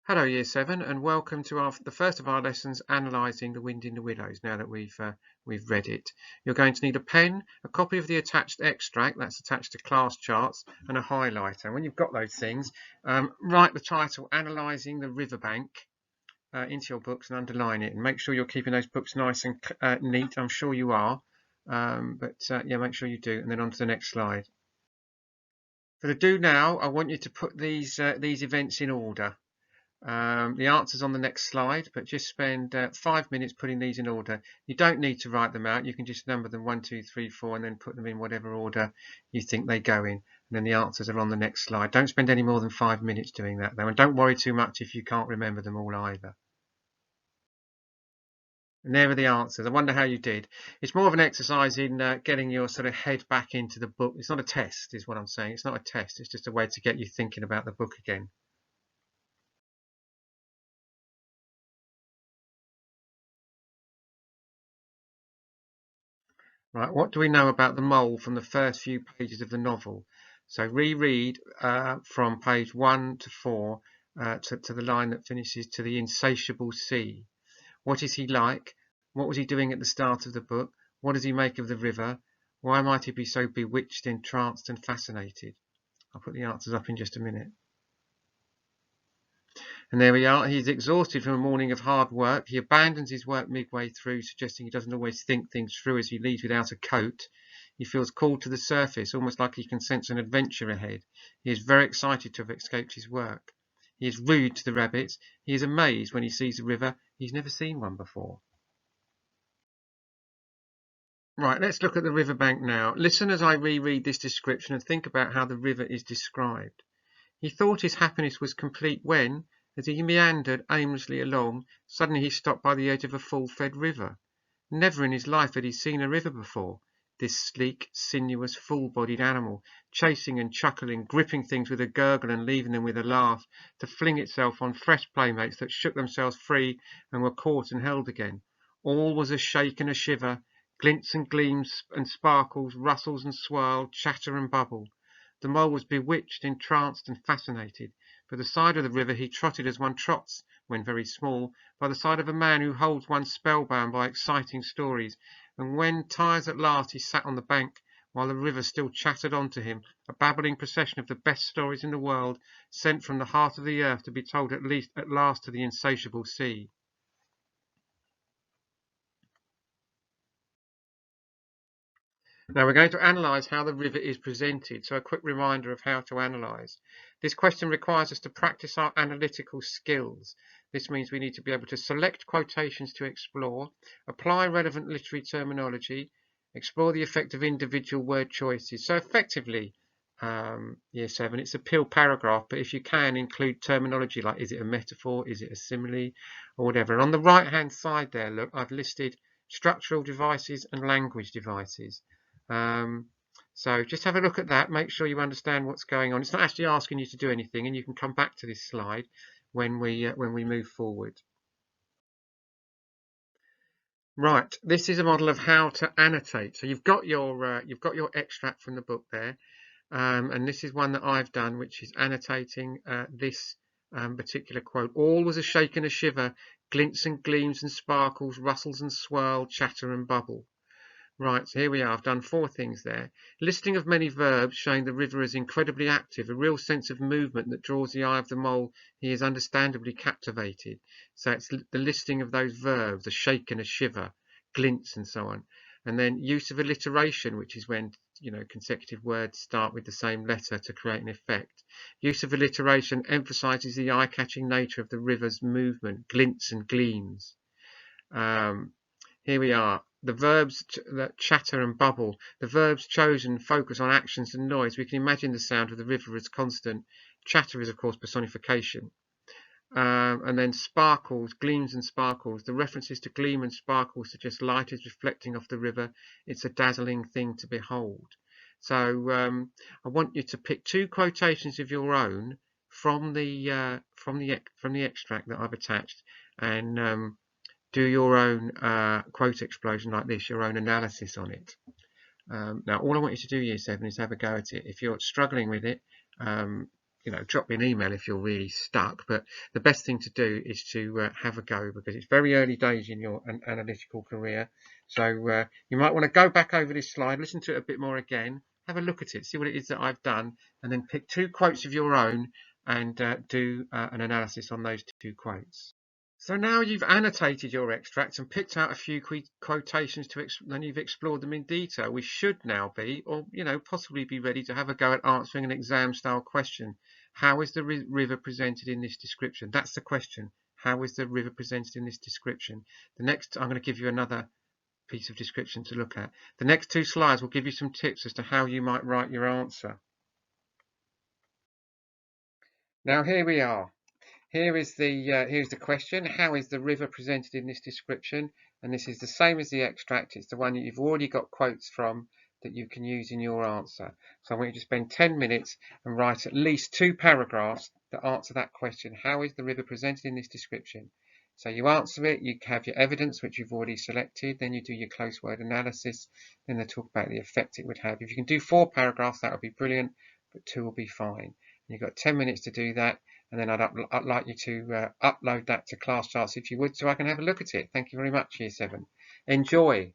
Hello Year 7 and welcome to the first of our lessons, Analysing the Wind in the Willows. Now that we've read it, you're going to need a pen, a copy of the attached extract that's attached to class charts, and a highlighter. And when you've got those things, write the title Analysing the Riverbank into your books and underline it, and make sure you're keeping those books nice and neat. I'm sure you are, yeah, make sure you do. And then on to the next slide. For the do now, I want you to put these events in order. The answer's on the next slide, but just spend 5 minutes putting these in order. You don't need to write them out. You can just number them 1, 2, 3, 4, and then put them in whatever order you think they go in. And then the answers are on the next slide. Don't spend any more than 5 minutes doing that, though, and don't worry too much if you can't remember them all either. And there are the answers. I wonder how you did. It's more of an exercise in getting your sort of head back into the book. It's not a test, is what I'm saying. It's not a test. It's just a way to get you thinking about the book again. Right, what do we know about the mole from the first few pages of the novel? So reread from page 1 to 4 to the line that finishes to the insatiable sea. What is he like? What was he doing at the start of the book? What does he make of the river? Why might he be so bewitched, entranced and fascinated? I'll put the answers up in just a minute. And there we are. He's exhausted from a morning of hard work. He abandons his work midway through, suggesting he doesn't always think things through as he leaves without a coat. He feels called to the surface, almost like he can sense an adventure ahead. He is very excited to have escaped his work. He is rude to the rabbits. He is amazed when he sees a river. He's never seen one before. Right, let's look at the riverbank now. Listen as I reread this description and think about how the river is described. He thought his happiness was complete when, as he meandered aimlessly along, suddenly he stopped by the edge of a full-fed river. Never in his life had he seen a river before. This sleek, sinuous, full-bodied animal, chasing and chuckling, gripping things with a gurgle and leaving them with a laugh, to fling itself on fresh playmates that shook themselves free and were caught and held again. All was a shake and a shiver, glints and gleams and sparkles, rustles and swirl, chatter and bubble. The mole was bewitched, entranced and fascinated. By the side of the river he trotted as one trots, when very small, by the side of a man who holds one spellbound by exciting stories, and when tired at last he sat on the bank, while the river still chattered on to him, a babbling procession of the best stories in the world, sent from the heart of the earth to be told at last to the insatiable sea. Now we're going to analyse how the river is presented, so a quick reminder of how to analyse. This question requires us to practice our analytical skills. This means we need to be able to select quotations to explore, apply relevant literary terminology, explore the effect of individual word choices. So effectively, Year 7, it's a pure paragraph, but if you can include terminology like is it a metaphor, is it a simile, or whatever. And on the right hand side there, look, I've listed structural devices and language devices. So just have a look at that, make sure you understand what's going on. It's not actually asking you to do anything, and you can come back to this slide when we move forward. Right, this is a model of how to annotate. So you've got your extract from the book there, and this is one that I've done, which is annotating this particular quote. All was a shake and a shiver, glints and gleams and sparkles, rustles and swirl, chatter and bubble. Right, so here we are. I've done 4 things there. Listing of many verbs showing the river is incredibly active, a real sense of movement that draws the eye of the mole. He is understandably captivated. So it's the listing of those verbs, a shake and a shiver, glints and so on. And then use of alliteration, which is when consecutive words start with the same letter to create an effect. Use of alliteration emphasizes the eye-catching nature of the river's movement, glints and gleams. Here we are. The verbs that chatter and bubble. The verbs chosen focus on actions and noise. We can imagine the sound of the river as constant. Chatter is, of course, personification. And then sparkles, gleams and sparkles. The references to gleam and sparkle suggest light is reflecting off the river. It's a dazzling thing to behold. So I want you to pick 2 quotations of your own from the extract that I've attached, and do your own quote explosion like this, your own analysis on it. Now, all I want you to do, Year 7, is have a go at it. If you're struggling with it, drop me an email if you're really stuck. But the best thing to do is to have a go, because it's very early days in your analytical career. So you might want to go back over this slide, listen to it a bit more again, have a look at it, see what it is that I've done, and then pick 2 quotes of your own and do an analysis on those 2 quotes. So now you've annotated your extracts and picked out a few quotations then you've explored them in detail. We should now be, or possibly be ready to have a go at answering an exam-style question. How is the river presented in this description? That's the question. How is the river presented in this description? The next, I'm going to give you another piece of description to look at. The next 2 slides will give you some tips as to how you might write your answer. Now here we are. Here's the question. How is the river presented in this description? And this is the same as the extract. It's the one that you've already got quotes from that you can use in your answer. So I want you to spend 10 minutes and write at least 2 paragraphs that answer that question. How is the river presented in this description? So you answer it, you have your evidence, which you've already selected, then you do your close word analysis, then they talk about the effect it would have. If you can do 4 paragraphs, that would be brilliant, but 2 will be fine. You've got 10 minutes to do that. And then I'd like you to upload that to Class Charts if you would, so I can have a look at it. Thank you very much, Year 7. Enjoy.